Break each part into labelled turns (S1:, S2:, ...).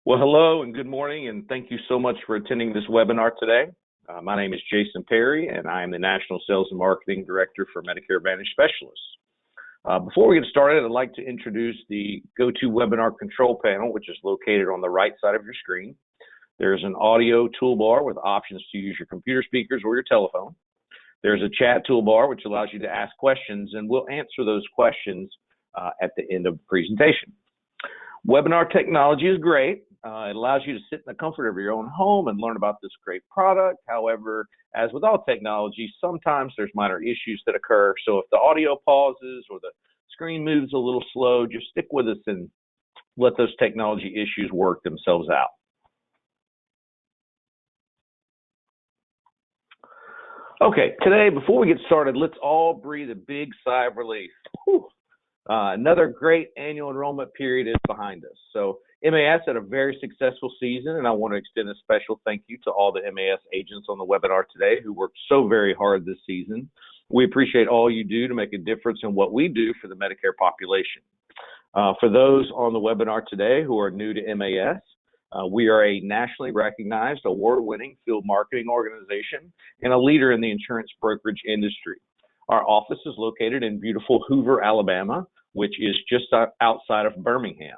S1: Well, hello and good morning, and thank you so much for attending this webinar today. My name is Jason Perry, and I am the National Sales and Marketing Director for Medicare Advantage Specialists. Before we get started, I'd like to introduce the GoToWebinar control panel, which is located on the right side of your screen. There's an audio toolbar with options to use your computer speakers or your telephone. There's a chat toolbar, which allows you to ask questions, and we'll answer those questions at the end of the presentation. Webinar technology is great. It allows you to sit in the comfort of your own home and learn about this great product. However, as with all technology, sometimes there's minor issues that occur. So if the audio pauses or the screen moves a little slow, just stick with us and let those technology issues work themselves out. Okay, today, before we get started, let's all breathe a big sigh of relief. Whew. Another great annual enrollment period is behind us. So MAS had a very successful season, and I want to extend a special thank you to all the MAS agents on the webinar today who worked so very hard this season. We appreciate all you do to make a difference in what we do for the Medicare population. For those on the webinar today who are new to MAS, we are a nationally recognized, award-winning field marketing organization and a leader in the insurance brokerage industry. Our office is located in beautiful Hoover, Alabama, which is just outside of Birmingham.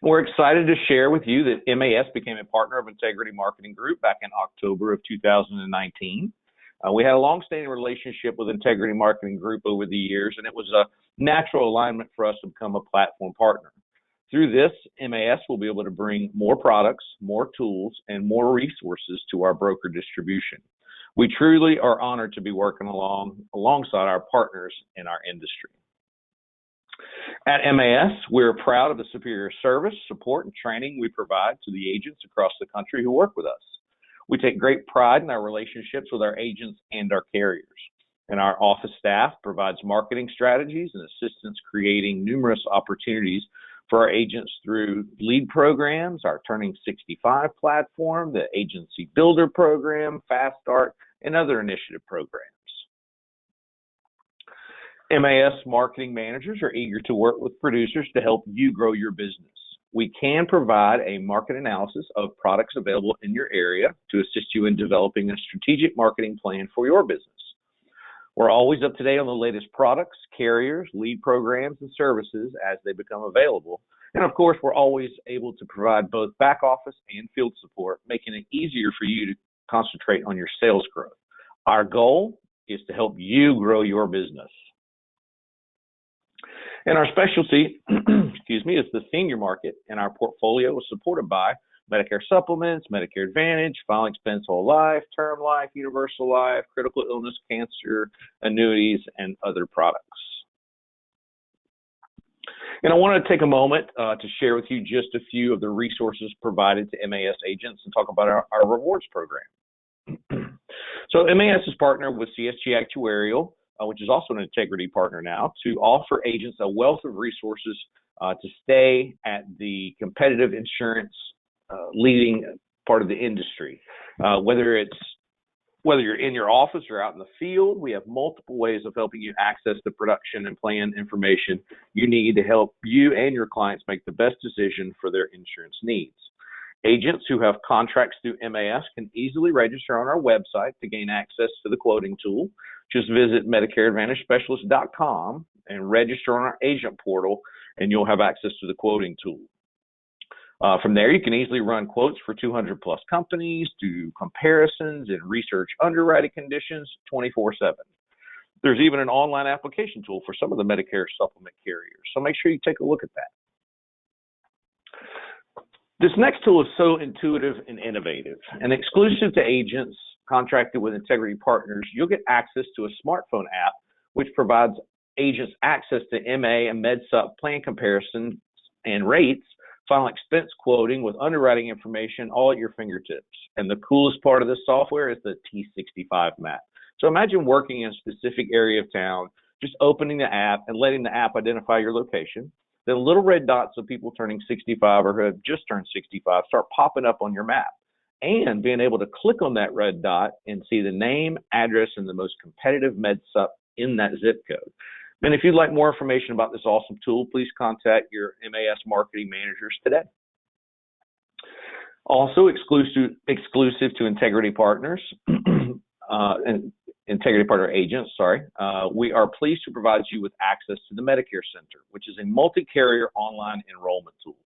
S1: We're excited to share with you that MAS became a partner of Integrity Marketing Group back in October of 2019. We had a long-standing relationship with Integrity Marketing Group over the years, and it was a natural alignment for us to become a platform partner. Through this, MAS will be able to bring more products, more tools, and more resources to our broker distribution. We truly are honored to be working alongside our partners in our industry. At MAS, we're proud of the superior service, support, and training we provide to the agents across the country who work with us. We take great pride in our relationships with our agents and our carriers. And our office staff provides marketing strategies and assistance creating numerous opportunities for our agents through lead programs, our Turning 65 platform, the Agency Builder program, Fast Start, and other initiative programs. MAS marketing managers are eager to work with producers to help you grow your business. We can provide a market analysis of products available in your area to assist you in developing a strategic marketing plan for your business. We're always up to date on the latest products, carriers, lead programs, and services as they become available. And of course, we're always able to provide both back office and field support, making it easier for you to concentrate on your sales growth. Our goal is to help you grow your business. And our specialty, is the senior market, and our portfolio is supported by Medicare Supplements, Medicare Advantage, Final Expense Whole Life, Term Life, Universal Life, Critical Illness, Cancer, Annuities, and other products. And I want to take a moment to share with you just a few of the resources provided to MAS agents and talk about our rewards program. So MAS is partnered with CSG Actuarial, which is also an Integrity partner now, to offer agents a wealth of resources to stay at the competitive insurance leading part of the industry. Whether you're in your office or out in the field, we have multiple ways of helping you access the production and plan information you need to help you and your clients make the best decision for their insurance needs. Agents who have contracts through MAS can easily register on our website to gain access to the quoting tool. Just visit MedicareAdvantageSpecialists.com and register on our agent portal, and you'll have access to the quoting tool. From there, you can easily run quotes for 200 plus companies, do comparisons, and research underwriting conditions 24/7. There's even an online application tool for some of the Medicare supplement carriers, so make sure you take a look at that. This next tool is so intuitive and innovative. And exclusive to agents contracted with Integrity partners, you'll get access to a smartphone app which provides agents access to MA and MedSup plan comparisons and rates, final expense quoting with underwriting information all at your fingertips. And the coolest part of this software is the T65 map. So imagine working in a specific area of town, just opening the app and letting the app identify your location. Then little red dots of people turning 65 or who have just turned 65 start popping up on your map. And being able to click on that red dot and see the name, address, and the most competitive MedSup in that zip code. And if you'd like more information about this awesome tool, please contact your MAS marketing managers today. Also exclusive to Integrity Partners and Integrity Partner agents, we are pleased to provide you with access to the Medicare Center, which is a multi-carrier online enrollment tool.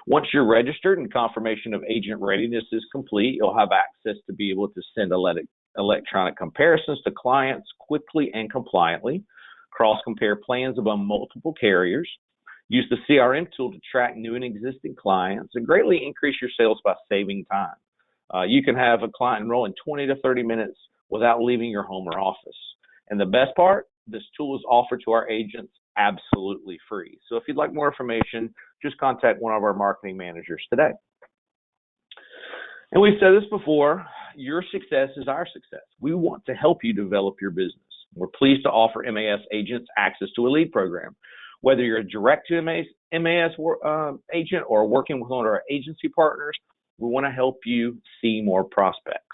S1: Once you're registered and confirmation of agent readiness is complete, you'll have access to be able to send electronic comparisons to clients quickly and compliantly, cross-compare plans among multiple carriers, use the CRM tool to track new and existing clients, and greatly increase your sales by saving time. You can have a client enroll in 20 to 30 minutes without leaving your home or office. And the best part, this tool is offered to our agents absolutely free. So if you'd like more information, just contact one of our marketing managers today. And we've said this before, your success is our success. We want to help you develop your business. We're pleased to offer MAS agents access to a lead program. Whether you're a direct to MAS agent or working with one of our agency partners, we want to help you see more prospects.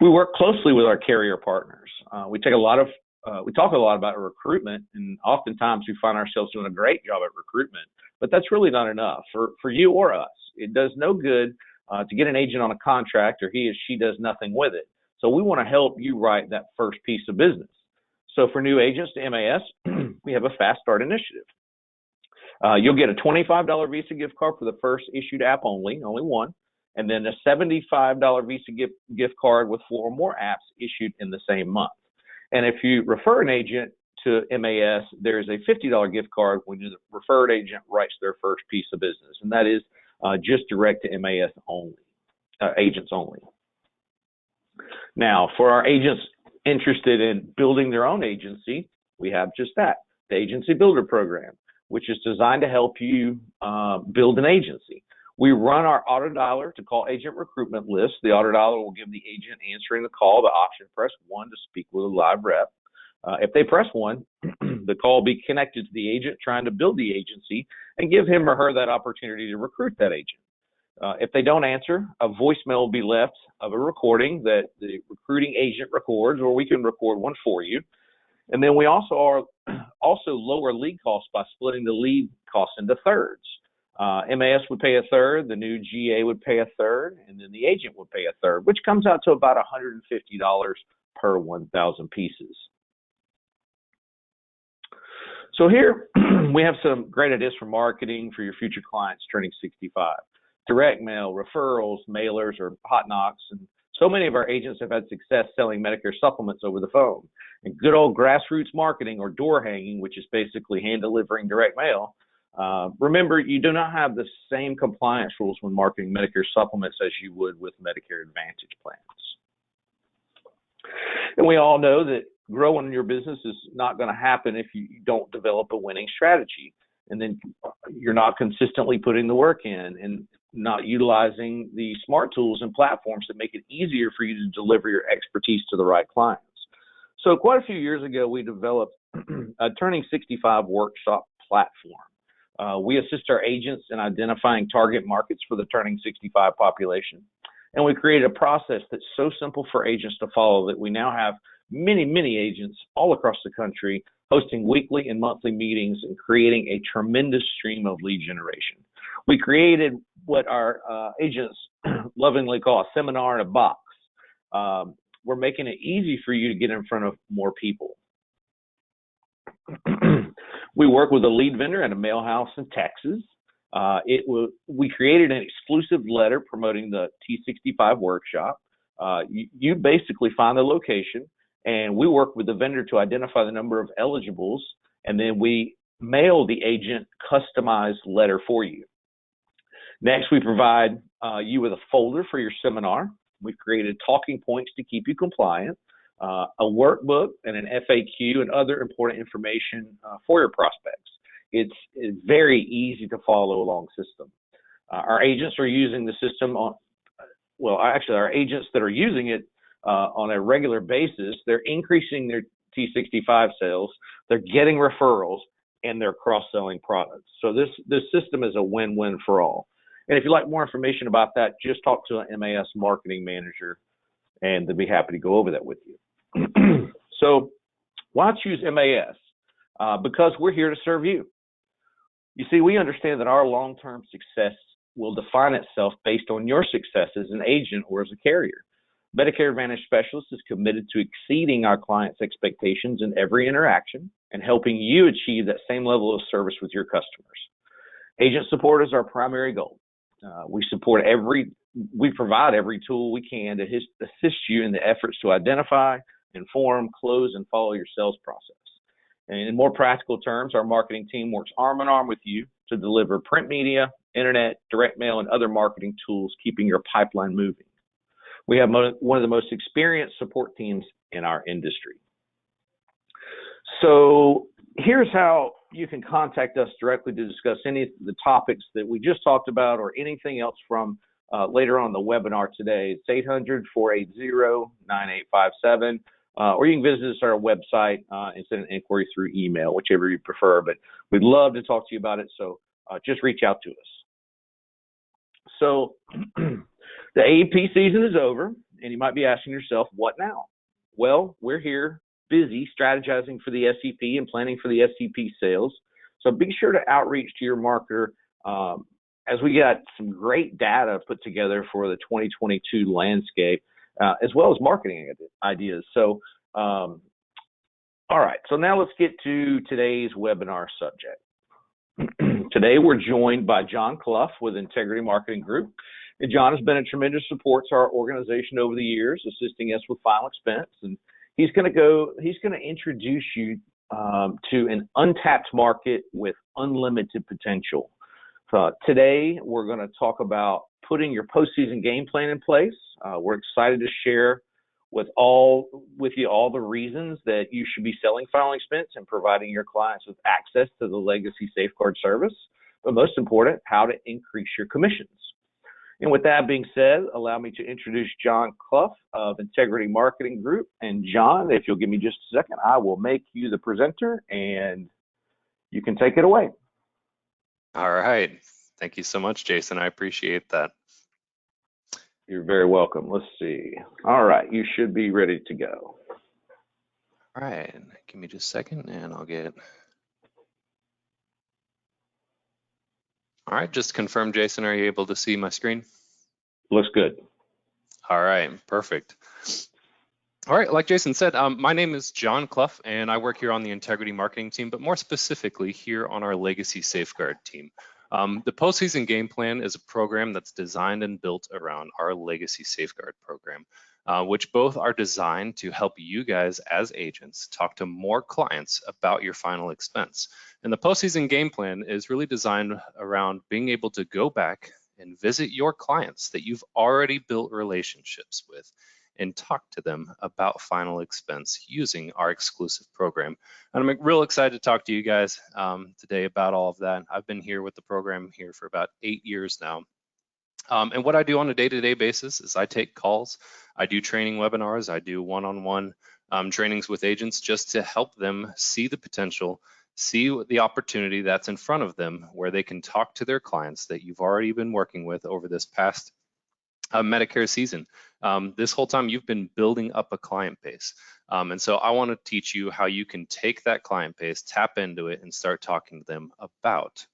S1: We work closely with our carrier partners. We talk a lot about recruitment, and oftentimes we find ourselves doing a great job at recruitment, but that's really not enough for you or us. It does no good to get an agent on a contract or he or she does nothing with it. So we want to help you write that first piece of business. So for new agents to MAS, we have a Fast Start initiative. You'll get a $25 Visa gift card for the first issued app only one, and then a $75 Visa gift card with 4 or more apps issued in the same month. And if you refer an agent to MAS, there's a $50 gift card when the referred agent writes their first piece of business, and that is just direct to MAS only, agents only. Now, for our agents interested in building their own agency, we have just that, the Agency Builder Program, which is designed to help you build an agency. We run our auto dialer to call agent recruitment list. The auto dialer will give the agent answering the call the option to press 1 to speak with a live rep. If they press 1, the call will be connected to the agent trying to build the agency and give him or her that opportunity to recruit that agent. If they don't answer, a voicemail will be left of a recording that the recruiting agent records, or we can record one for you. And then we also lower lead costs by splitting the lead costs into thirds. MAS would pay a third, the new GA would pay a third, and then the agent would pay a third, which comes out to about $150 per 1,000 pieces. So here we have some great ideas for marketing for your future clients turning 65. Direct mail, referrals, mailers, or hot knocks. And so many of our agents have had success selling Medicare supplements over the phone. And good old grassroots marketing, or door hanging, which is basically hand delivering direct mail. Remember, you do not have the same compliance rules when marketing Medicare supplements as you would with Medicare Advantage plans. And we all know that growing your business is not going to happen if you don't develop a winning strategy. And then you're not consistently putting the work in and not utilizing the smart tools and platforms that make it easier for you to deliver your expertise to the right clients. So quite a few years ago, we developed a Turning 65 workshop platform. We assist our agents in identifying target markets for the Turning 65 population. And we created a process that's so simple for agents to follow that we now have many agents all across the country hosting weekly and monthly meetings and creating a tremendous stream of lead generation. We created what our agents lovingly call a seminar in a box. We're making it easy for you to get in front of more people. We work with a lead vendor at a mail house in Texas. We created an exclusive letter promoting the T65 workshop. You basically find the location, and we work with the vendor to identify the number of eligibles, and then we mail the agent customized letter for you. Next, we provide you with a folder for your seminar. We've created talking points to keep you compliant, a workbook, and an FAQ and other important information for your prospects. It's very easy to follow along system. Our agents are using the system our agents that are using it on a regular basis, they're increasing their T65 sales, they're getting referrals, and they're cross-selling products. So this system is a win-win for all. And if you'd like more information about that, just talk to an MAS marketing manager, and they'll be happy to go over that with you. So why choose MAS? Because we're here to serve you. You see, we understand that our long-term success will define itself based on your success as an agent or as a carrier. Medicare Advantage Specialists is committed to exceeding our clients' expectations in every interaction and helping you achieve that same level of service with your customers. Agent support is our primary goal. We provide every tool we can to assist you in the efforts to identify, inform, close, and follow your sales process. And in more practical terms, our marketing team works arm in arm with you to deliver print media, internet, direct mail, and other marketing tools, keeping your pipeline moving. We have one of the most experienced support teams in our industry. So here's how you can contact us directly to discuss any of the topics that we just talked about or anything else from later on the webinar today. It's 800-480-9857, or you can visit us on our website and send an inquiry through email, whichever you prefer. But we'd love to talk to you about it, so just reach out to us. So the AEP season is over, and you might be asking yourself, what now? Well, we're here busy strategizing for the SEP and planning for the SEP sales. So be sure to outreach to your marketer as we got some great data put together for the 2022 landscape, as well as marketing ideas. So, all right, so now let's get to today's webinar subject. Today, we're joined by John Clough with Integrity Marketing Group. And John has been a tremendous support to our organization over the years, assisting us with final expense. And he's going to introduce you to an untapped market with unlimited potential. Today, we're going to talk about putting your postseason game plan in place. We're excited to share with you all the reasons that you should be selling final expense and providing your clients with access to the legacy safeguard service, but most important, how to increase your commissions. And with that being said, allow me to introduce John Clough of Integrity Marketing Group. And John, if you'll give me just a second, I will make you the presenter and you can take it away.
S2: All right. Thank you so much, Jason. I appreciate that.
S1: You're very welcome. Let's see. All right. You should be ready to go.
S2: All right. Give me just a second and I'll get. All right. Just to confirm, Jason, are you able to see my screen?
S1: Looks good.
S2: All right. Perfect. All right. Like Jason said, my name is John Clough and I work here on the Integrity Marketing team, but more specifically here on our Legacy Safeguard team. The Postseason Game Plan is a program that's designed and built around our Legacy Safeguard program, which both are designed to help you guys as agents talk to more clients about your final expense. And the Postseason Game Plan is really designed around being able to go back and visit your clients that you've already built relationships with and talk to them about final expense using our exclusive program. And I'm real excited to talk to you guys today about all of that. I've been here with the program here for about 8 years now. And what I do on a day-to-day basis is I take calls, I do training webinars, I do one-on-one trainings with agents just to help them see the potential, see the opportunity that's in front of them where they can talk to their clients that you've already been working with over this past Medicare season. This whole time you've been building up a client base. And so I want to teach you how you can take that client base, tap into it, and start talking to them about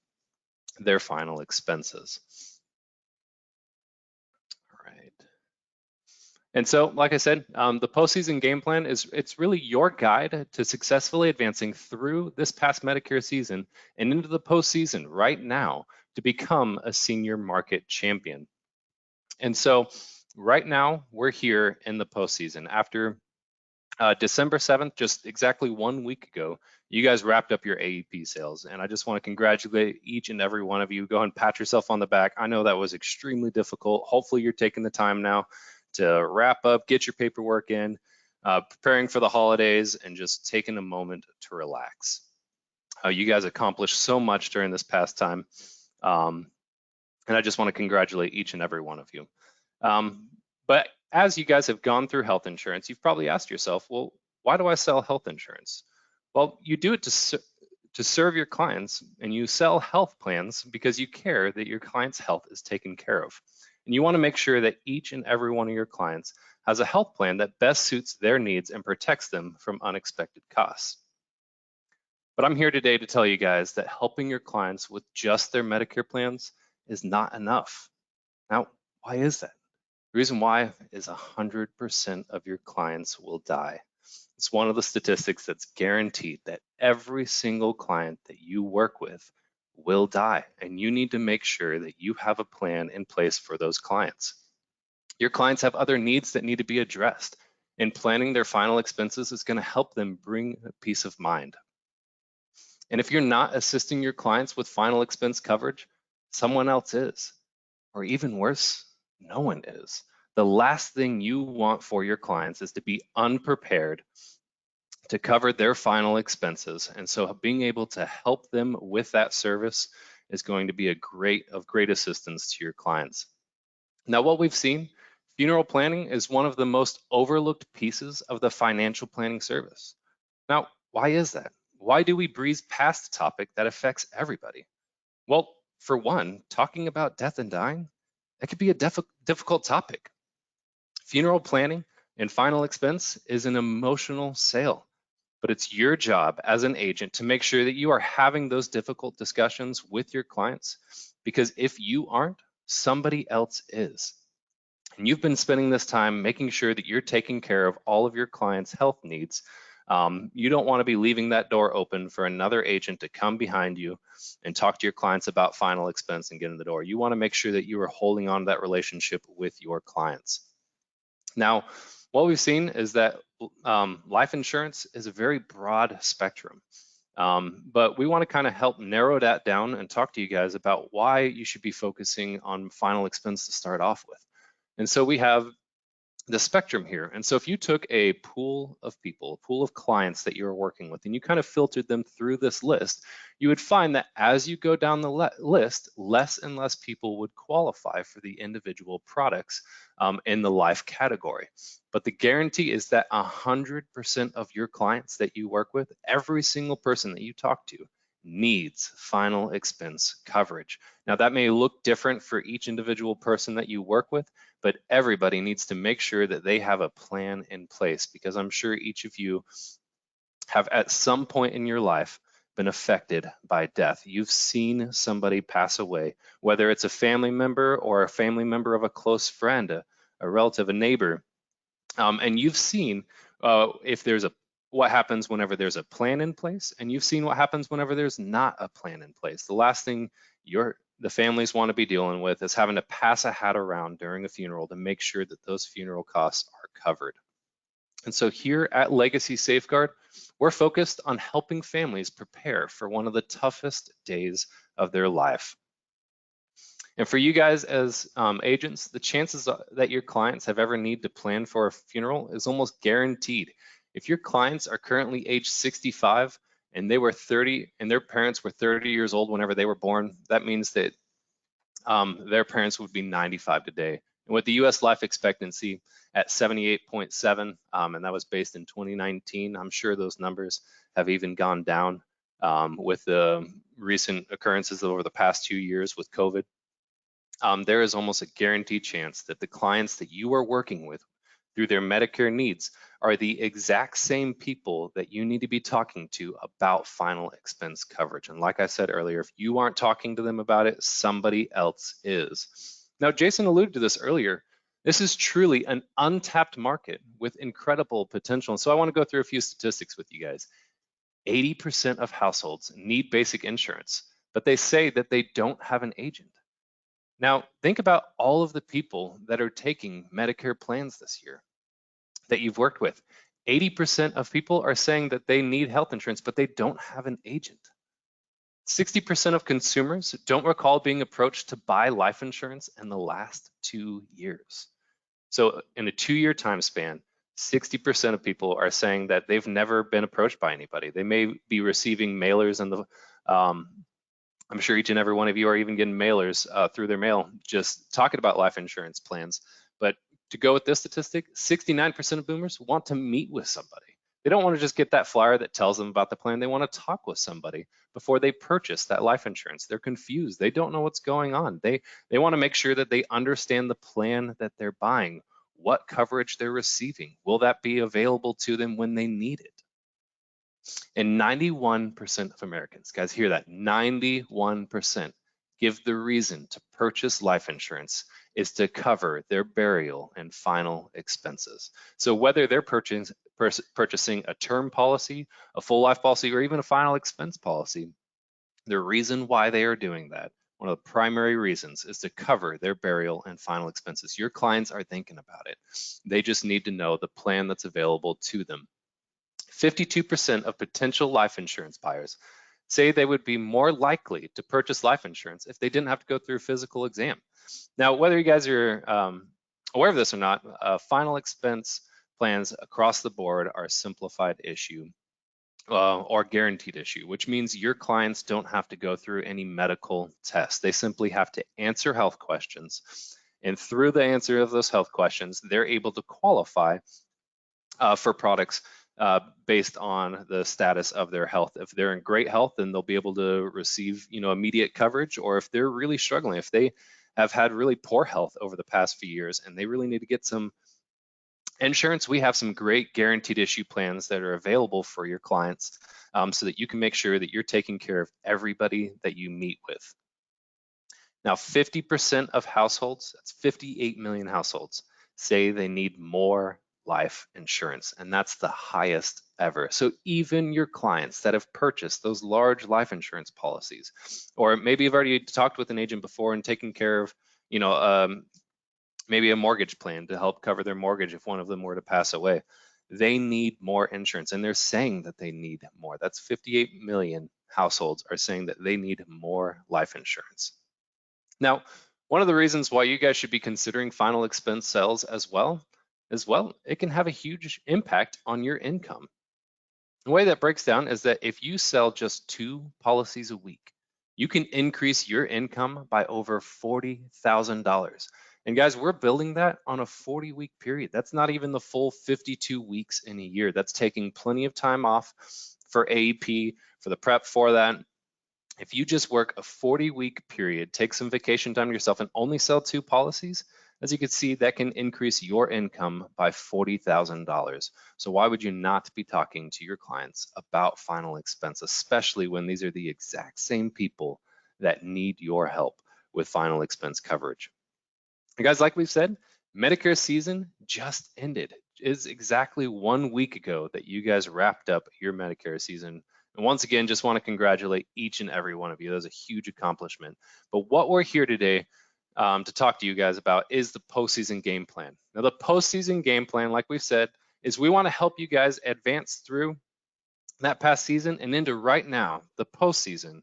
S2: their final expenses. All right. And so, like I said, the postseason game plan it's really your guide to successfully advancing through this past Medicare season and into the postseason right now to become a senior market champion. And so right now we're here in the postseason. After December 7th, just exactly 1 week ago, you guys wrapped up your AEP sales. And I just want to congratulate each and every one of you. Go and pat yourself on the back. I know that was extremely difficult. Hopefully you're taking the time now to wrap up, get your paperwork in, preparing for the holidays, and just taking a moment to relax. You guys accomplished so much during this past time. And I just want to congratulate each and every one of you. But as you guys have gone through health insurance, you've probably asked yourself, well, why do I sell health insurance? Well, you do it to serve your clients, and you sell health plans because you care that your client's health is taken care of. And you want to make sure that each and every one of your clients has a health plan that best suits their needs and protects them from unexpected costs. But I'm here today to tell you guys that helping your clients with just their Medicare plans is not enough. Now, why is that? The reason why is 100% of your clients will die. It's one of the statistics that's guaranteed that every single client that you work with will die, and you need to make sure that you have a plan in place for those clients. Your clients have other needs that need to be addressed, and planning their final expenses is going to help them bring peace of mind. And if you're not assisting your clients with final expense coverage, someone else is, or even worse, no one is. The last thing you want for your clients is to be unprepared to cover their final expenses. And so being able to help them with that service is going to be of great assistance to your clients. Now, what we've seen, funeral planning is one of the most overlooked pieces of the financial planning service. Now, why is that? Why do we breeze past a topic that affects everybody? Well, for one, talking about death and dying, that could be a difficult topic. Funeral planning and final expense is an emotional sale, but it's your job as an agent to make sure that you are having those difficult discussions with your clients, because if you aren't, somebody else is. And you've been spending this time making sure that you're taking care of all of your clients' health needs. You don't want to be leaving that door open for another agent to come behind you and talk to your clients about final expense and get in the door. You want to make sure that you are holding on to that relationship with your clients. Now, what we've seen is that life insurance is a very broad spectrum, but we want to kind of help narrow that down and talk to you guys about why you should be focusing on final expense to start off with. And so we have the spectrum here. And so if you took a pool of people, a pool of clients that you're working with, and you kind of filtered them through this list, you would find that as you go down the list, less and less people would qualify for the individual products in the life category. But the guarantee is that 100% of your clients that you work with, every single person that you talk to, needs final expense coverage. Now, that may look different for each individual person that you work with, but everybody needs to make sure that they have a plan in place, because I'm sure each of you have at some point in your life been affected by death. You've seen somebody pass away, whether it's a family member or a family member of a close friend, a relative, a neighbor, and you've seen what happens whenever there's a plan in place, and you've seen what happens whenever there's not a plan in place. The last thing the families want to be dealing with is having to pass a hat around during a funeral to make sure that those funeral costs are covered. And so here at Legacy Safeguard, we're focused on helping families prepare for one of the toughest days of their life. And for you guys as agents, the chances that your clients have ever need to plan for a funeral is almost guaranteed. If your clients are currently age 65 and they were 30 and their parents were 30 years old whenever they were born, that means that their parents would be 95 today. And with the US life expectancy at 78.7, and that was based in 2019, I'm sure those numbers have even gone down with the recent occurrences over the past 2 years with COVID. There is almost a guaranteed chance that the clients that you are working with through their Medicare needs are the exact same people that you need to be talking to about final expense coverage. And like I said earlier, if you aren't talking to them about it, somebody else is. Now, Jason alluded to this earlier. This is truly an untapped market with incredible potential. And so I want to go through a few statistics with you guys. 80% of households need basic insurance, but they say that they don't have an agent. Now, think about all of the people that are taking Medicare plans this year that you've worked with. 80% of people are saying that they need health insurance, but they don't have an agent. 60% of consumers don't recall being approached to buy life insurance in the last 2 years. So in a 2-year time span, 60% of people are saying that they've never been approached by anybody. They may be receiving mailers in the I'm sure each and every one of you are even getting mailers through their mail just talking about life insurance plans. But to go with this statistic, 69% of boomers want to meet with somebody. They don't want to just get that flyer that tells them about the plan. They want to talk with somebody before they purchase that life insurance. They're confused. They don't know what's going on. They want to make sure that they understand the plan that they're buying, what coverage they're receiving. Will that be available to them when they need it? And 91% of Americans, guys, hear that, 91% give the reason to purchase life insurance is to cover their burial and final expenses. So whether they're purchasing a term policy, a full life policy, or even a final expense policy, the reason why they are doing that, one of the primary reasons, is to cover their burial and final expenses. Your clients are thinking about it. They just need to know the plan that's available to them. 52% of potential life insurance buyers say they would be more likely to purchase life insurance if they didn't have to go through a physical exam. Now, whether you guys are aware of this or not, final expense plans across the board are a simplified issue or guaranteed issue, which means your clients don't have to go through any medical tests. They simply have to answer health questions. And through the answer of those health questions, they're able to qualify for products based on the status of their health. If they're in great health, then they'll be able to receive, immediate coverage. Or if they're really struggling, if they have had really poor health over the past few years and they really need to get some insurance, we have some great guaranteed issue plans that are available for your clients so that you can make sure that you're taking care of everybody that you meet with. Now, 50% of households, that's 58 million households, say they need more life insurance, and that's the highest ever. So even your clients that have purchased those large life insurance policies, or maybe you've already talked with an agent before and taken care of, maybe a mortgage plan to help cover their mortgage if one of them were to pass away, they need more insurance, and they're saying that they need more. That's 58 million households are saying that they need more life insurance. Now, one of the reasons why you guys should be considering final expense sales as well, it can have a huge impact on your income. The way that breaks down is that if you sell just 2 policies a week, you can increase your income by over $40,000. And guys, we're building that on a 40-week period. That's not even the full 52 weeks in a year. That's taking plenty of time off for AEP, for the prep for that. If you just work a 40-week period, take some vacation time to yourself, and only sell 2 policies, as you can see, that can increase your income by $40,000. So why would you not be talking to your clients about final expense, especially when these are the exact same people that need your help with final expense coverage? And guys, like we've said, Medicare season just ended. It's exactly 1 week ago that you guys wrapped up your Medicare season. And once again, just want to congratulate each and every one of you. That was a huge accomplishment. But what we're here today to talk to you guys about is the postseason game plan. Now, the postseason game plan, like we've said, is we want to help you guys advance through that past season and into right now, the postseason,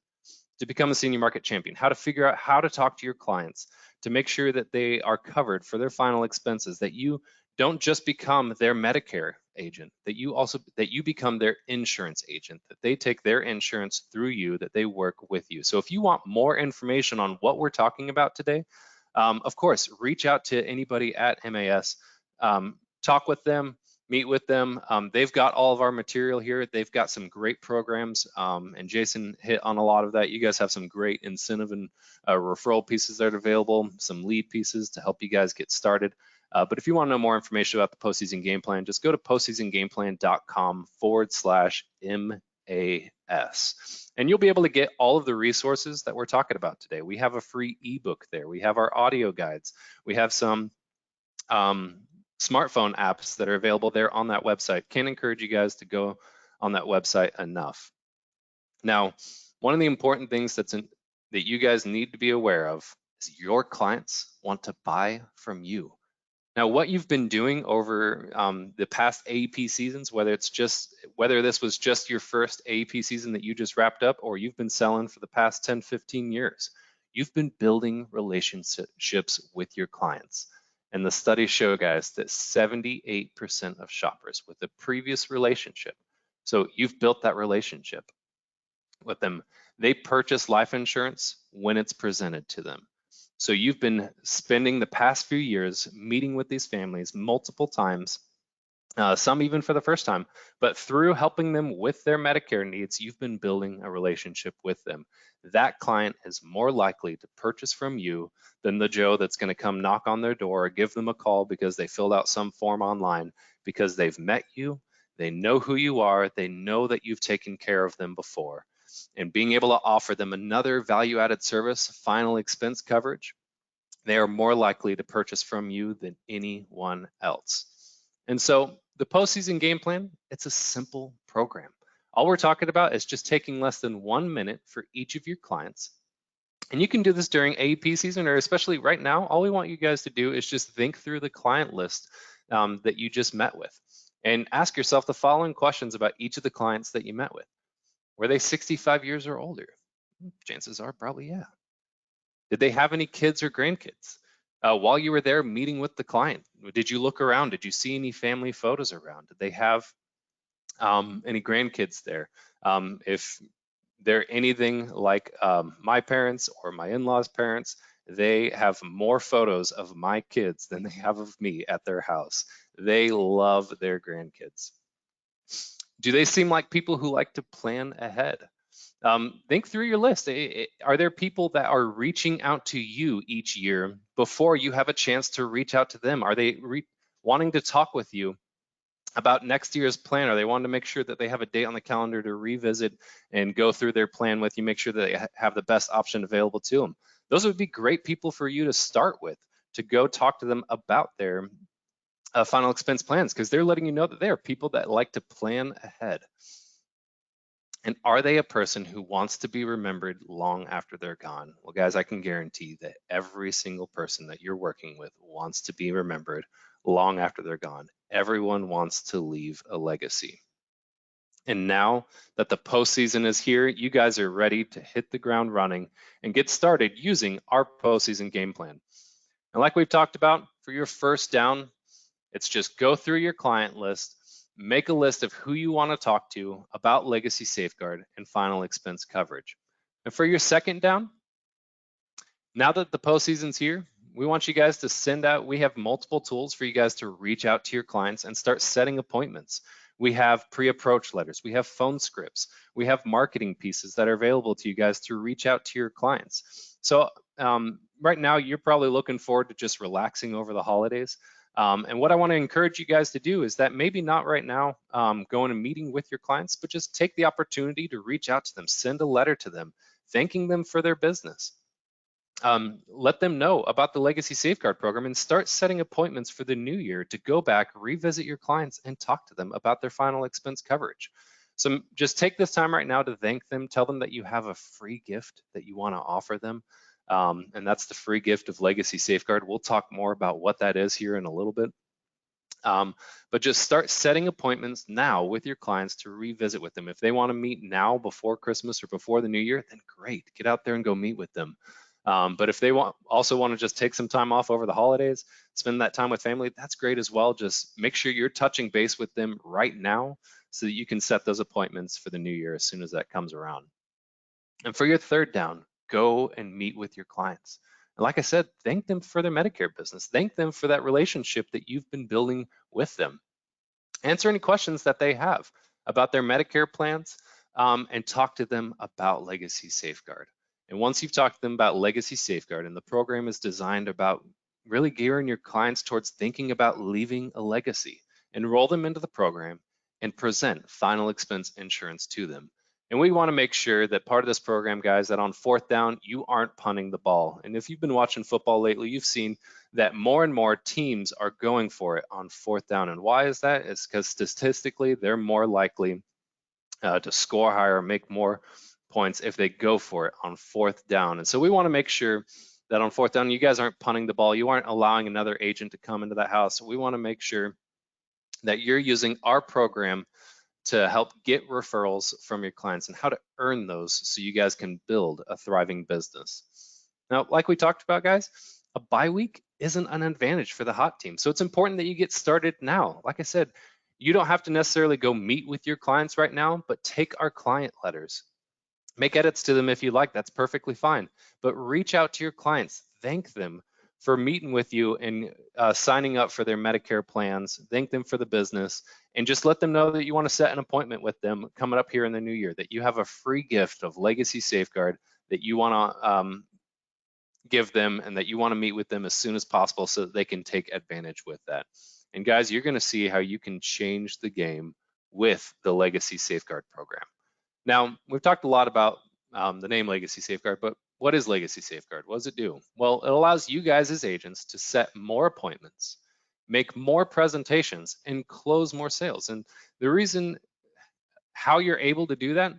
S2: to become a senior market champion, how to figure out how to talk to your clients to make sure that they are covered for their final expenses, that you don't just become their Medicare agent, that you become their insurance agent, that they take their insurance through you, that they work with you. So if you want more information on what we're talking about today, of course, reach out to anybody at MAS, talk with them, meet with them. They've got all of our material here. They've got some great programs, and Jason hit on a lot of that. You guys have some great incentive and referral pieces that are available, some lead pieces to help you guys get started. But if you want to know more information about the postseason game plan, just go to postseasongameplan.com/MAS. And you'll be able to get all of the resources that we're talking about today. We have a free ebook there. We have our audio guides. We have some smartphone apps that are available there on that website. Can't encourage you guys to go on that website enough. Now, one of the important things that you guys need to be aware of is your clients want to buy from you. Now, what you've been doing over the past AEP seasons, whether this was just your first AEP season that you just wrapped up, or you've been selling for the past 10, 15 years, you've been building relationships with your clients. And the studies show, guys, that 78% of shoppers with a previous relationship, so you've built that relationship with them, they purchase life insurance when it's presented to them. So you've been spending the past few years meeting with these families multiple times, some even for the first time, but through helping them with their Medicare needs, you've been building a relationship with them. That client is more likely to purchase from you than the Joe that's going to come knock on their door or give them a call because they filled out some form online, because they've met you, They know who you are. They know that you've taken care of them before. And being able to offer them another value-added service, final expense coverage, they are more likely to purchase from you than anyone else. And so the postseason game plan, it's a simple program. All we're talking about is just taking less than 1 minute for each of your clients. And you can do this during AEP season, or especially right now. All we want you guys to do is just think through the client list that you just met with and ask yourself the following questions about each of the clients that you met with. Were they 65 years or older? Chances are probably yeah. Did they have any kids or grandkids? While you were there meeting with the client, did you look around? Did you see any family photos around? Did they have any grandkids there? If they're anything like my parents or my in-laws' parents, they have more photos of my kids than they have of me at their house. They love their grandkids. Do they seem like people who like to plan ahead? Think through your list. Are there people that are reaching out to you each year before you have a chance to reach out to them? Are they wanting to talk with you about next year's plan? Are they wanting to make sure that they have a date on the calendar to revisit and go through their plan with you, make sure that they have the best option available to them? Those would be great people for you to start with, to go talk to them about their final expense plans, because they're letting you know that they are people that like to plan ahead. And are they a person who wants to be remembered long after they're gone? Well, guys, I can guarantee that every single person that you're working with wants to be remembered long after they're gone. Everyone wants to leave a legacy. And now that the postseason is here, you guys are ready to hit the ground running and get started using our postseason game plan. And like we've talked about, for your first down, it's just go through your client list, make a list of who you want to talk to about legacy safeguard and final expense coverage. And for your second down, now that the postseason's here, we want you guys to send out, we have multiple tools for you guys to reach out to your clients and start setting appointments. We have pre-approach letters, we have phone scripts, we have marketing pieces that are available to you guys to reach out to your clients. So right now, you're probably looking forward to just relaxing over the holidays. And what I want to encourage you guys to do is that maybe not right now going and meeting with your clients, but just take the opportunity to reach out to them, send a letter to them, thanking them for their business. Let them know about the Legacy Safeguard program and start setting appointments for the new year to go back, revisit your clients, and talk to them about their final expense coverage. So just take this time right now to thank them, tell them that you have a free gift that you want to offer them. And that's the free gift of Legacy Safeguard. We'll talk more about what that is here in a little bit. But just start setting appointments now with your clients to revisit with them. If they want to meet now before Christmas or before the new year, then great, get out there and go meet with them. But if they also want to just take some time off over the holidays, spend that time with family, that's great as well. Just make sure you're touching base with them right now so that you can set those appointments for the new year as soon as that comes around. And for your third down, go and meet with your clients. And like I said, thank them for their Medicare business. Thank them for that relationship that you've been building with them. Answer any questions that they have about their Medicare plans and talk to them about Legacy Safeguard. And once you've talked to them about Legacy Safeguard, and the program is designed about really gearing your clients towards thinking about leaving a legacy, enroll them into the program and present final expense insurance to them. And we want to make sure that part of this program, guys, that on fourth down, you aren't punting the ball. And if you've been watching football lately, you've seen that more and more teams are going for it on fourth down. And why is that? It's because statistically, they're more likely to score higher, make more points if they go for it on fourth down. And so we want to make sure that on fourth down, you guys aren't punting the ball. You aren't allowing another agent to come into that house. We want to make sure that you're using our program to help get referrals from your clients and how to earn those so you guys can build a thriving business. Now, like we talked about, guys, a bye week isn't an advantage for the hot team. So it's important that you get started now. Like I said, you don't have to necessarily go meet with your clients right now, but take our client letters. Make edits to them if you like, that's perfectly fine. But reach out to your clients, thank them for meeting with you and signing up for their Medicare plans, thank them for the business, and just let them know that you want to set an appointment with them coming up here in the new year, that you have a free gift of Legacy Safeguard that you want to give them and that you want to meet with them as soon as possible so that they can take advantage with that. And guys, you're going to see how you can change the game with the Legacy Safeguard program. Now, we've talked a lot about the name Legacy Safeguard, but what is Legacy Safeguard? What does it do? Well, it allows you guys as agents to set more appointments, make more presentations, and close more sales. And the reason how you're able to do that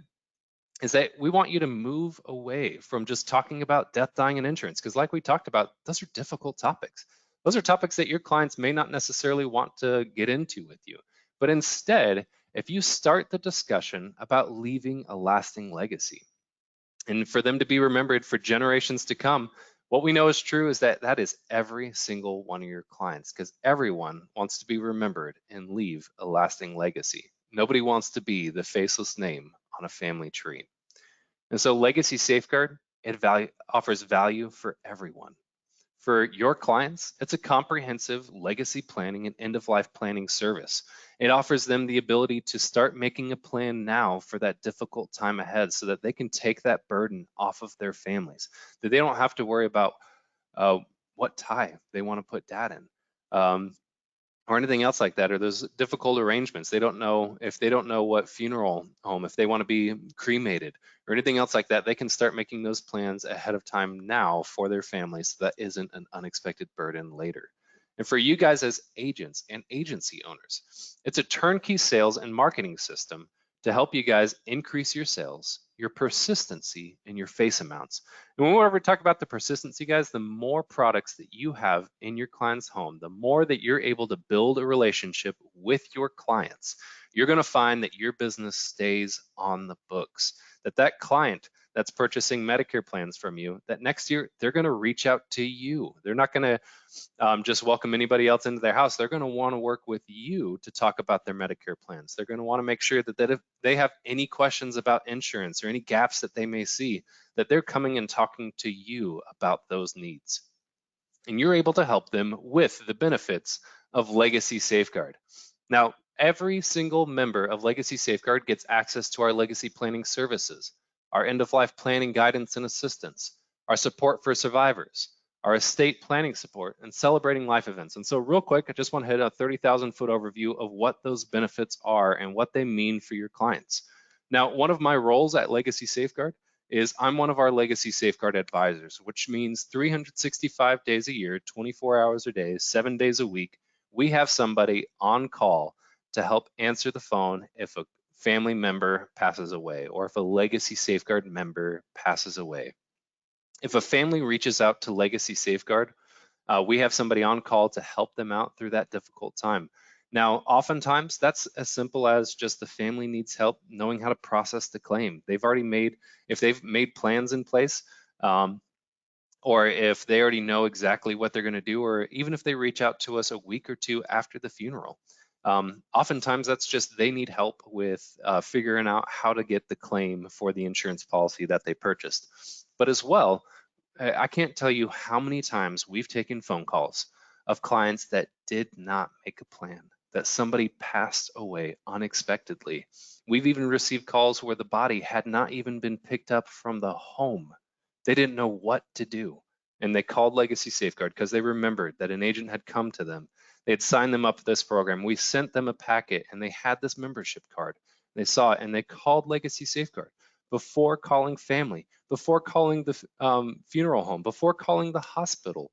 S2: is that we want you to move away from just talking about death, dying, and insurance, because like we talked about, those are difficult topics. Those are topics that your clients may not necessarily want to get into with you. But instead, if you start the discussion about leaving a lasting legacy and for them to be remembered for generations to come, what we know is true is that that is every single one of your clients, because everyone wants to be remembered and leave a lasting legacy. Nobody wants to be the faceless name on a family tree. And so Legacy Safeguard, it offers value for everyone. For your clients, it's a comprehensive legacy planning and end-of-life planning service. It offers them the ability to start making a plan now for that difficult time ahead so that they can take that burden off of their families, that they don't have to worry about what tie they want to put dad in. Or anything else like that, or those difficult arrangements. They don't know what funeral home, if they want to be cremated or anything else like that, they can start making those plans ahead of time now for their families so that isn't an unexpected burden later. And for you guys as agents and agency owners, it's a turnkey sales and marketing system to help you guys increase your sales, your persistency, and your face amounts. And when we ever talk about the persistency, guys, the more products that you have in your client's home, the more that you're able to build a relationship with your clients, you're going to find that your business stays on the books, that client that's purchasing Medicare plans from you, that next year they're going to reach out to you. They're not going to just welcome anybody else into their house. They're going to want to work with you to talk about their Medicare plans. They're going to want to make sure that if they have any questions about insurance or any gaps that they may see, that they're coming and talking to you about those needs. And you're able to help them with the benefits of Legacy Safeguard. Now, every single member of Legacy Safeguard gets access to our legacy planning services, our end-of-life planning guidance and assistance, our support for survivors, our estate planning support, and celebrating life events. And so real quick, I just want to hit a 30,000-foot overview of what those benefits are and what they mean for your clients. Now, one of my roles at Legacy Safeguard is I'm one of our Legacy Safeguard advisors, which means 365 days a year, 24 hours a day, 7 days a week, we have somebody on call to help answer the phone if a family member passes away or if a Legacy Safeguard member passes away. If a family reaches out to Legacy Safeguard, we have somebody on call to help them out through that difficult time. Now, oftentimes that's as simple as just the family needs help knowing how to process the claim. If they've made plans in place, or if they already know exactly what they're going to do, or even if they reach out to us a week or two after the funeral. Oftentimes that's just they need help with figuring out how to get the claim for the insurance policy that they purchased. But as well, I can't tell you how many times we've taken phone calls of clients that did not make a plan, that somebody passed away unexpectedly. We've even received calls where the body had not even been picked up from the home. They didn't know what to do. And they called Legacy Safeguard because they remembered that an agent had come to them. They had signed them up for this program. We sent them a packet and they had this membership card. They saw it and they called Legacy Safeguard before calling family, before calling the funeral home, before calling the hospital.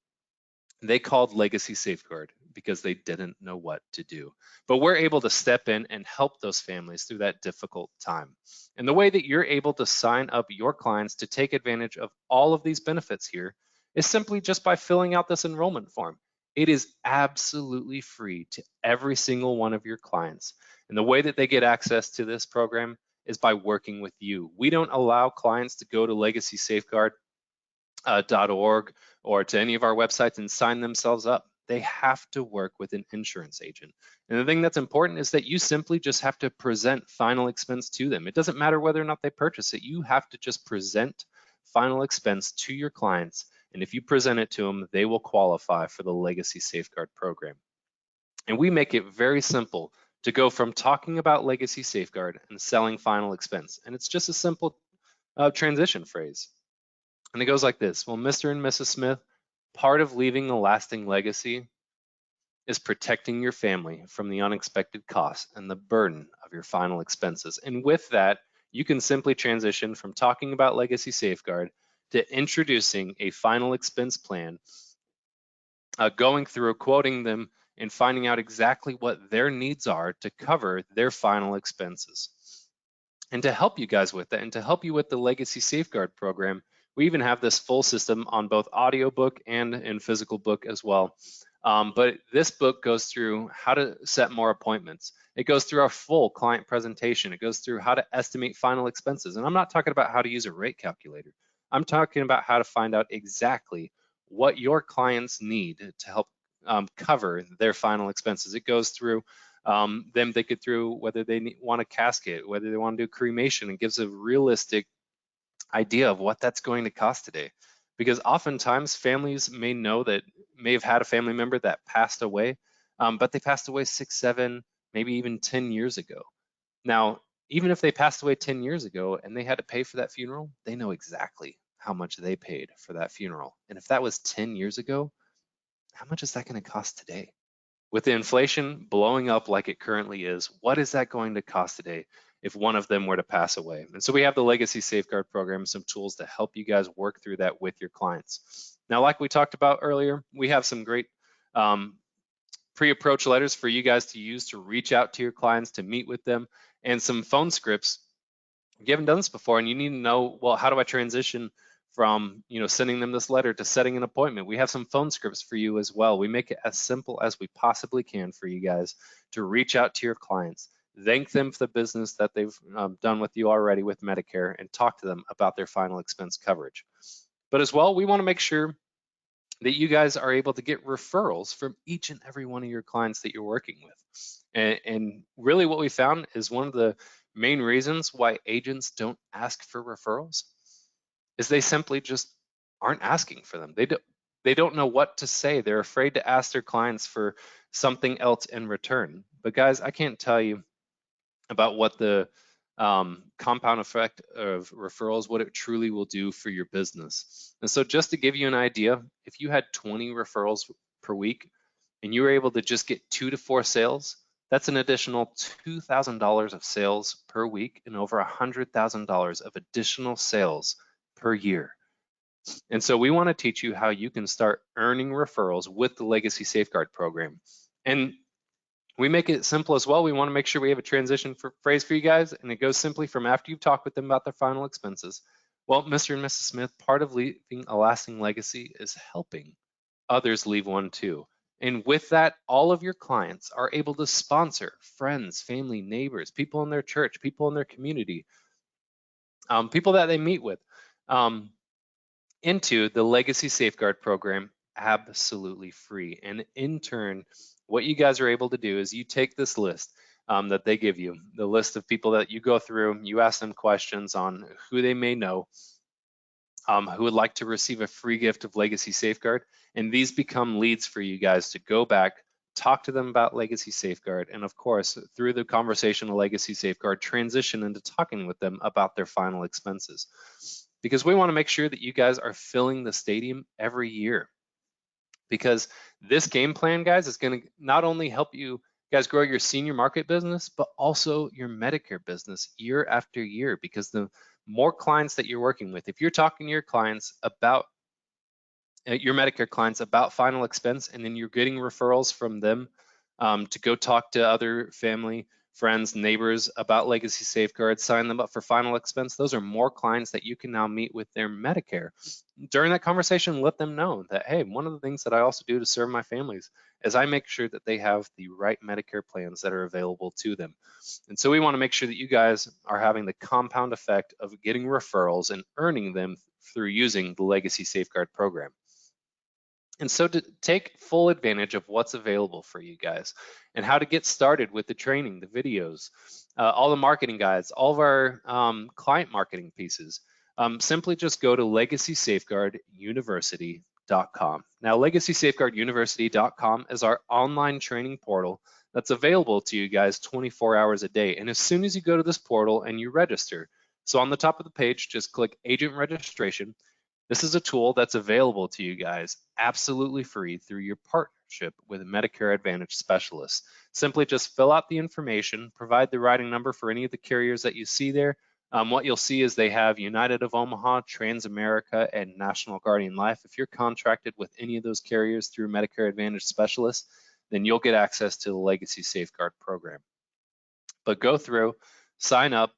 S2: They called Legacy Safeguard because they didn't know what to do. But we're able to step in and help those families through that difficult time. And the way that you're able to sign up your clients to take advantage of all of these benefits here is simply just by filling out this enrollment form. It is absolutely free to every single one of your clients. And the way that they get access to this program is by working with you. We don't allow clients to go to legacysafeguard.org or to any of our websites and sign themselves up. They have to work with an insurance agent. And the thing that's important is that you simply just have to present final expense to them. It doesn't matter whether or not they purchase it. You have to just present final expense to your clients. And if you present it to them, they will qualify for the Legacy Safeguard program. And we make it very simple to go from talking about Legacy Safeguard and selling final expense. And it's just a simple transition phrase. And it goes like this. Well, Mr. and Mrs. Smith, part of leaving a lasting legacy is protecting your family from the unexpected costs and the burden of your final expenses. And with that, you can simply transition from talking about Legacy Safeguard to introducing a final expense plan, going through, quoting them, and finding out exactly what their needs are to cover their final expenses. And to help you guys with that, and to help you with the Legacy Safeguard program, we even have this full system on both audiobook and in physical book as well. But this book goes through how to set more appointments. It goes through our full client presentation. It goes through how to estimate final expenses. And I'm not talking about how to use a rate calculator. I'm talking about how to find out exactly what your clients need to help cover their final expenses. It goes through them thinking through whether they want a casket, whether they want to do cremation. It gives a realistic idea of what that's going to cost today. Because oftentimes families may have had a family member that passed away, but they passed away 6, 7, maybe even 10 years ago. Now, even if they passed away 10 years ago and they had to pay for that funeral, they know exactly how much they paid for that funeral. And if that was 10 years ago, how much is that going to cost today? With the inflation blowing up like it currently is, what is that going to cost today if one of them were to pass away? And so we have the Legacy Safeguard program, some tools to help you guys work through that with your clients. Now, like we talked about earlier, we have some great pre-approach letters for you guys to use to reach out to your clients, to meet with them, and some phone scripts. If you haven't done this before and you need to know, well, how do I transition from sending them this letter to setting an appointment? We have some phone scripts for you as well. We make it as simple as we possibly can for you guys to reach out to your clients, thank them for the business that they've done with you already with Medicare, and talk to them about their final expense coverage. But as well, we want to make sure that you guys are able to get referrals from each and every one of your clients that you're working with. And really what we found is one of the main reasons why agents don't ask for referrals is they simply just aren't asking for them. They don't know what to say. They're afraid to ask their clients for something else in return. But guys, I can't tell you about what the compound effect of referrals, what it truly will do for your business. And so just to give you an idea, if you had 20 referrals per week and you were able to just get 2 to 4 sales, that's an additional $2,000 of sales per week and over $100,000 of additional sales per year. And so we want to teach you how you can start earning referrals with the Legacy Safeguard program. And we make it simple as well. We want to make sure we have a transition phrase for you guys, and it goes simply from after you've talked with them about their final expenses. Well, Mr. and Mrs. Smith, part of leaving a lasting legacy is helping others leave one too. And with that, all of your clients are able to sponsor friends, family, neighbors, people in their church, people in their community, people that they meet with, into the Legacy Safeguard program absolutely free. And in turn, what you guys are able to do is you take this list that they give you, the list of people that you go through, you ask them questions on who they may know, who would like to receive a free gift of Legacy Safeguard, and these become leads for you guys to go back, talk to them about Legacy Safeguard, and of course, through the conversation of Legacy Safeguard, transition into talking with them about their final expenses. Because we want to make sure that you guys are filling the stadium every year. Because this game plan, guys, is going to not only help you guys grow your senior market business, but also your Medicare business year after year. Because the more clients that you're working with, if you're talking to your clients about your Medicare clients about final expense, and then you're getting referrals from them to go talk to other family, friends, neighbors about Legacy Safeguard, sign them up for final expense, those are more clients that you can now meet with their Medicare. During that conversation, let them know that, hey, one of the things that I also do to serve my families is I make sure that they have the right Medicare plans that are available to them. And so we want to make sure that you guys are having the compound effect of getting referrals and earning them through using the Legacy Safeguard program. And so to take full advantage of what's available for you guys and how to get started with the training, the videos, all the marketing guides, all of our client marketing pieces, simply just go to LegacySafeguardUniversity.com. Now, LegacySafeguardUniversity.com is our online training portal that's available to you guys 24 hours a day. And as soon as you go to this portal and you register, so on the top of the page, just click Agent Registration. This is a tool that's available to you guys absolutely free through your partner partnership with Medicare Advantage Specialists. Simply just fill out the information, provide the riding number for any of the carriers that you see there. What you'll see is they have United of Omaha, Transamerica, and National Guardian Life. If you're contracted with any of those carriers through Medicare Advantage Specialists, then you'll get access to the Legacy Safeguard program. But go through, sign up,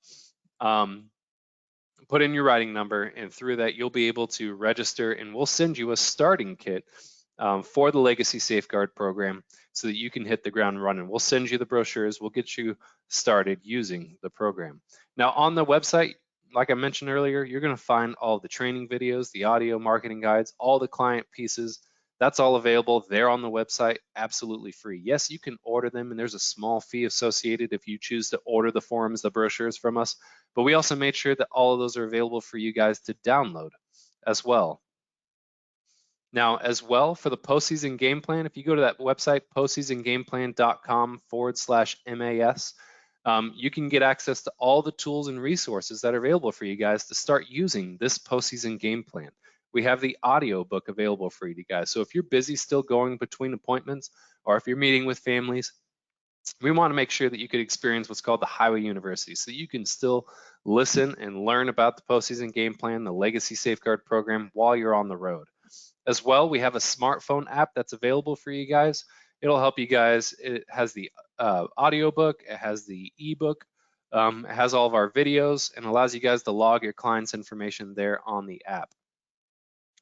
S2: put in your riding number, and through that you'll be able to register, and we'll send you a starting kit for the Legacy Safeguard program so that you can hit the ground running. We'll send you the brochures, we'll get you started using the program. Now on the website, like I mentioned earlier, you're going to find all the training videos, the audio marketing guides, all the client pieces. That's all available there on the website, absolutely free. Yes, you can order them, and there's a small fee associated if you choose to order the forms, the brochures from us, but we also made sure that all of those are available for you guys to download as well. Now, as well, for the postseason game plan, if you go to that website, postseasongameplan.com/MAS, you can get access to all the tools and resources that are available for you guys to start using this postseason game plan. We have the audiobook available for you guys. So if you're busy still going between appointments, or if you're meeting with families, we want to make sure that you could experience what's called the Highway University, so that you can still listen and learn about the postseason game plan, the Legacy Safeguard program, while you're on the road. As well, we have a smartphone app that's available for you guys. It'll help you guys. It has the audiobook, it has the ebook, it has all of our videos, and allows you guys to log your clients' information there on the app.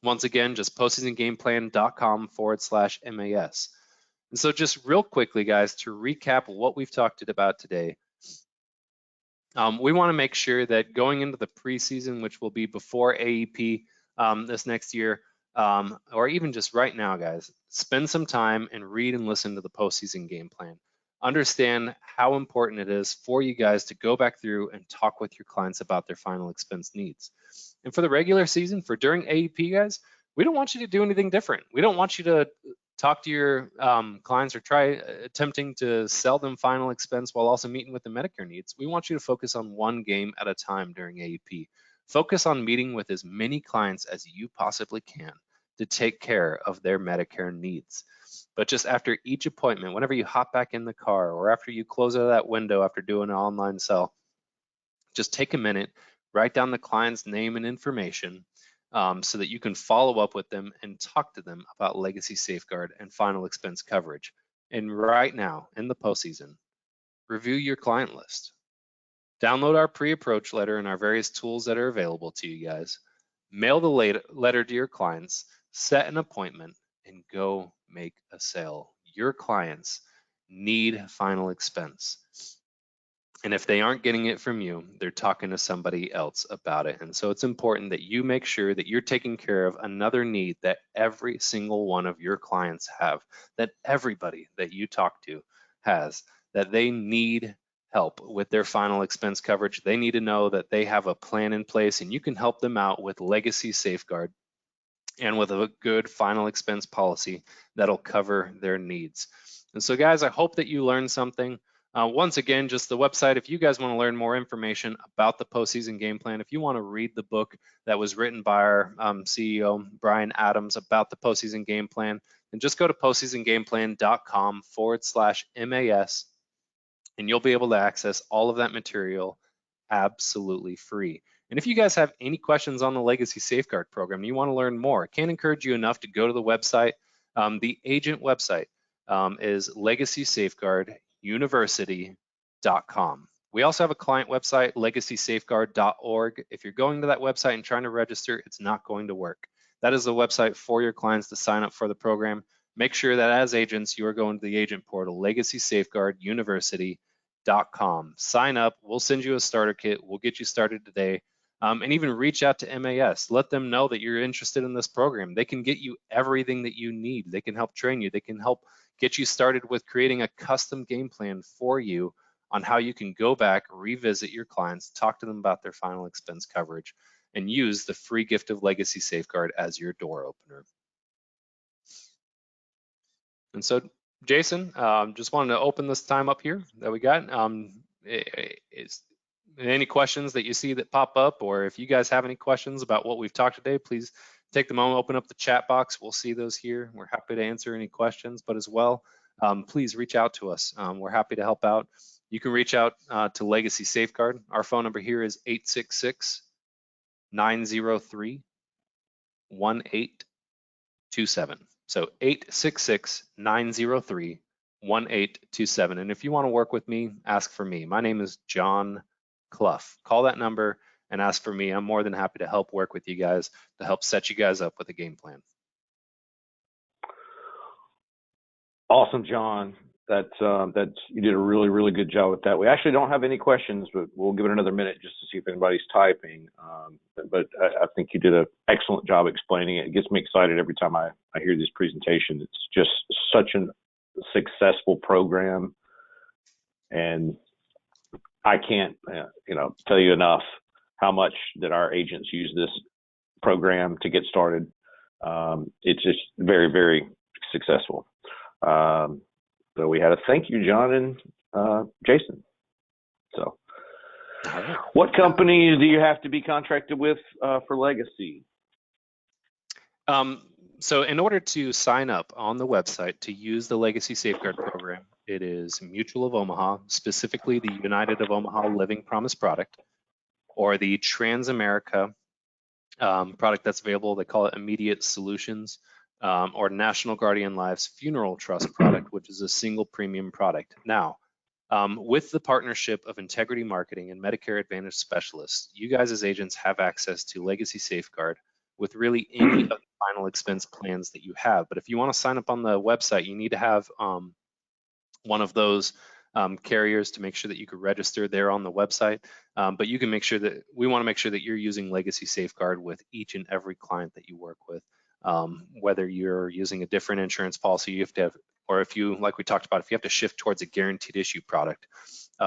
S2: Once again, just postseasongameplan.com/MAS. And so just real quickly, guys, to recap what we've talked about today, we want to make sure that going into the preseason, which will be before AEP this next year, or even just right now, guys, spend some time and read and listen to the postseason game plan. Understand how important it is for you guys to go back through and talk with your clients about their final expense needs. And for the regular season, for during AEP, guys, we don't want you to do anything different. We don't want you to talk to your clients or try attempting to sell them final expense while also meeting with the Medicare needs. We want you to focus on one game at a time during AEP. Focus on meeting with as many clients as you possibly can to take care of their Medicare needs. But just after each appointment, whenever you hop back in the car or after you close out of that window after doing an online sell, just take a minute, write down the client's name and information so that you can follow up with them and talk to them about Legacy Safeguard and final expense coverage. And right now in the postseason, review your client list. Download our pre-approach letter and our various tools that are available to you guys. Mail the letter to your clients, set an appointment, and go make a sale. Your clients need final expense. And if they aren't getting it from you, they're talking to somebody else about it. And so it's important that you make sure that you're taking care of another need that every single one of your clients have, that everybody that you talk to has, that they need help with their final expense coverage. They need to know that they have a plan in place and you can help them out with Legacy Safeguard and with a good final expense policy that'll cover their needs. And so guys, I hope that you learned something. Once again, just the website, if you guys want to learn more information about the postseason game plan, if you want to read the book that was written by our CEO, Brian Adams, about the postseason game plan, then just go to postseasongameplan.com/MAS, and you'll be able to access all of that material absolutely free. And if you guys have any questions on the Legacy Safeguard program, you want to learn more, I can't encourage you enough to go to the website. The agent website is legacysafeguarduniversity.com. We also have a client website, legacysafeguard.org. If you're going to that website and trying to register, it's not going to work. That is the website for your clients to sign up for the program. Make sure that as agents, you are going to the agent portal, legacysafeguarduniversity.com. Sign up, we'll send you a starter kit, we'll get you started today. And even reach out to MAS. Let them know that you're interested in this program. They can get you everything that you need. They can help train you. They can help get you started with creating a custom game plan for you on how you can go back, revisit your clients, talk to them about their final expense coverage, and use the free gift of Legacy Safeguard as your door opener. And so, Jason, just wanted to open this time up here that we got. Any questions that you see that pop up, or if you guys have any questions about what we've talked today, please take the moment, open up the chat box. We'll see those here. We're happy to answer any questions, but as well, please reach out to us. We're happy to help out. You can reach out to Legacy Safeguard. Our phone number here is 866-903-1827. So 866-903-1827. And if you want to work with me, ask for me. My name is John Clough. Call that number and ask for me. I'm more than happy to help work with you guys to help set you guys up with a game plan.
S1: Awesome, John. That's you did a really, really good job with that. We actually don't have any questions, but we'll give it another minute just to see if anybody's typing. But I think you did an excellent job explaining it. It gets me excited every time I hear this presentation. It's just such a successful program, and I can't tell you enough how much that our agents use this program to get started. It's just very, very successful. So we had to thank you, John and Jason. So what companies do you have to be contracted with for Legacy?
S2: So in order to sign up on the website to use the Legacy Safeguard program, it is Mutual of Omaha, specifically the United of Omaha Living Promise product, or the Transamerica product that's available. They call it Immediate Solutions, or National Guardian Life's Funeral Trust product, which is a single premium product. Now, with the partnership of Integrity Marketing and Medicare Advantage Specialists, you guys as agents have access to Legacy Safeguard with really any of the final expense plans that you have. But if you want to sign up on the website, you need to have one of those carriers to make sure that you could register there on the website. But you can make sure that we want to make sure that you're using Legacy Safeguard with each and every client that you work with. Whether you're using a different insurance policy, you have to have, or if you, like we talked about, if you have to shift towards a guaranteed issue product,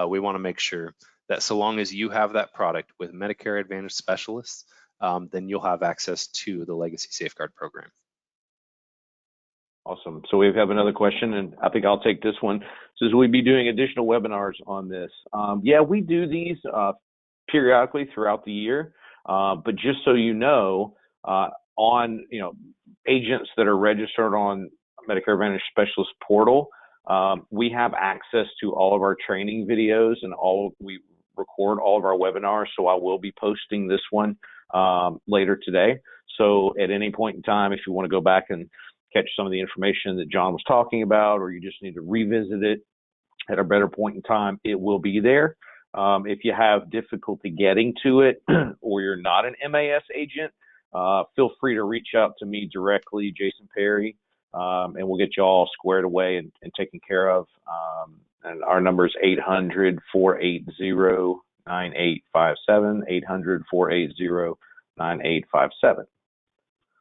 S2: we want to make sure that so long as you have that product with Medicare Advantage Specialists, then you'll have access to the Legacy Safeguard program.
S1: Awesome. So we have another question, and I think I'll take this one. It says, we'll be doing additional webinars on this. Yeah, we do these periodically throughout the year, but just so you know, on agents that are registered on Medicare Advantage Specialist portal, we have access to all of our training videos, and we record all of our webinars. So I will be posting this one later today. So at any point in time, if you want to go back and catch some of the information that John was talking about, or you just need to revisit it at a better point in time, it will be there. If you have difficulty getting to it, or you're not an MAS agent, feel free to reach out to me directly, Jason Perry, and we'll get you all squared away and taken care of. And our number is 800-480-9857, 800-480-9857.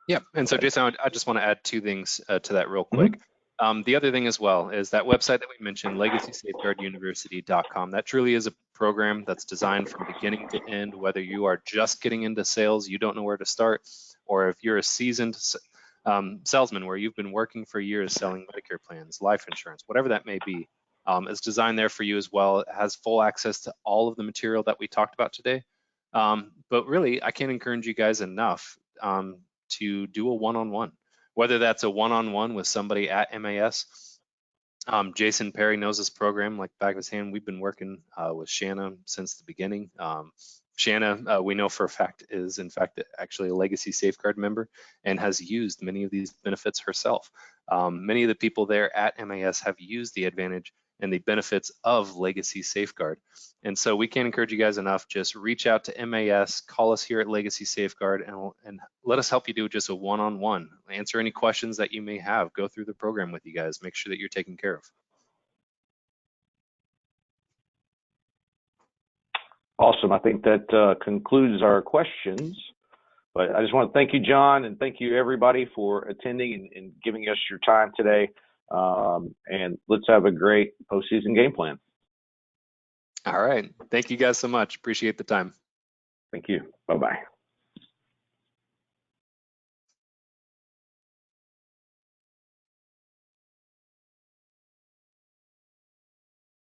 S2: Yeah, and so Jason, I just want to add two things to that real quick. The other thing as well is that website that we mentioned, LegacySafeguardUniversity.com. That truly is a program that's designed from beginning to end, whether you are just getting into sales, you don't know where to start, or if you're a seasoned salesman where you've been working for years selling Medicare plans, life insurance, whatever that may be. It's designed there for you as well. It has full access to all of the material that we talked about today. But really, I can't encourage you guys enough to do a one-on-one, whether that's a one-on-one with somebody at MAS. Jason Perry knows this program like the back of his hand. We've been working with Shanna since the beginning. Shanna, we know for a fact, is in fact actually a Legacy Safeguard member and has used many of these benefits herself. Many of the people there at MAS have used the advantage and the benefits of Legacy Safeguard. And so we can't encourage you guys enough. Just reach out to MAS, call us here at Legacy Safeguard, and let us help you do just a one-on-one. Answer any questions that you may have. Go through the program with you guys. Make sure that you're taken care of.
S1: Awesome. I think that concludes our questions. But I just want to thank you, John, and thank you, everybody, for attending and giving us your time today. And let's have a great postseason game plan.
S2: All right. Thank you guys so much. Appreciate the time.
S1: Thank you. Bye-bye.